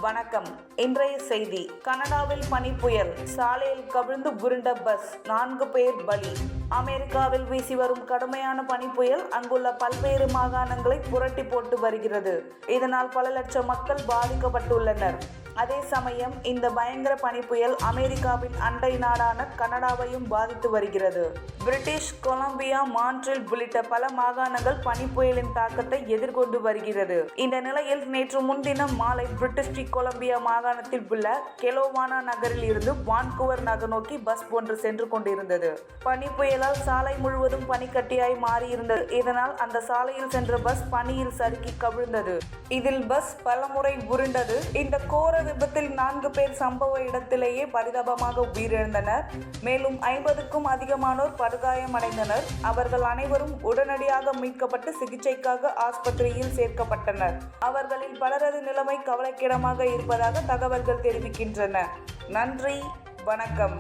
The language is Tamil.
வணக்கம். இன்றைய செய்தி. கனடாவில் பனி புயல், சாலையில் கவிழ்ந்து உருண்ட பஸ், 4 பேர் பலி. அமெரிக்காவில் வீசி வரும் கடுமையான பனி புயல் அங்குள்ள பல்வேறு மாகாணங்களை புரட்டி போட்டு வருகிறது. இதனால் பல லட்சம் மக்கள் பாதிக்கப்பட்டுள்ளனர். அதே சமயம் இந்த பயங்கர பனி புயல் அமெரிக்காவின் அண்டை நாடான கனடாவையும் பாதித்து வருகிறது. பிரிட்டிஷ் கொலம்பியா, மான்ட்ரில் உள்ளிட்ட பல மாகாணங்கள் பனி புயலின் தாக்கத்தை எதிர்கொண்டு வருகிறது. இந்த நிலையில் நேற்று முன்தினம் மாலை பிரிட்டிஷ் கொலம்பியா மாகாணத்தில் உள்ள கெலோவானா நகரில் இருந்து வான்கூவர் நகர் நோக்கி பஸ் ஒன்று சென்று கொண்டிருந்தது. பனி புயலால் சாலை முழுவதும் பனிக்கட்டியாய் மாறியிருந்தது. இதனால் அந்த சாலையில் சென்ற பஸ் பனியில் சறுக்கி கவிழ்ந்தது. இதில் பஸ் பலமுறை உருண்டது. இந்த கோர விபத்தில் 4 பேர் சம்பவ இடத்திலேயே பரிதாபமாக உயிரிழந்தனர். மேலும் 50க்கும் அதிகமானோர் படுகாயமடைந்தனர். அவர்கள் அனைவரும் உடனடியாக மீட்கப்பட்டு சிகிச்சைக்காக ஆஸ்பத்திரியில் சேர்க்கப்பட்டனர். அவர்களில் பலரது நிலைமை கவலைக்கிடமாக இருப்பதாக தகவல்கள் தெரிவிக்கின்றன. நன்றி, வணக்கம்.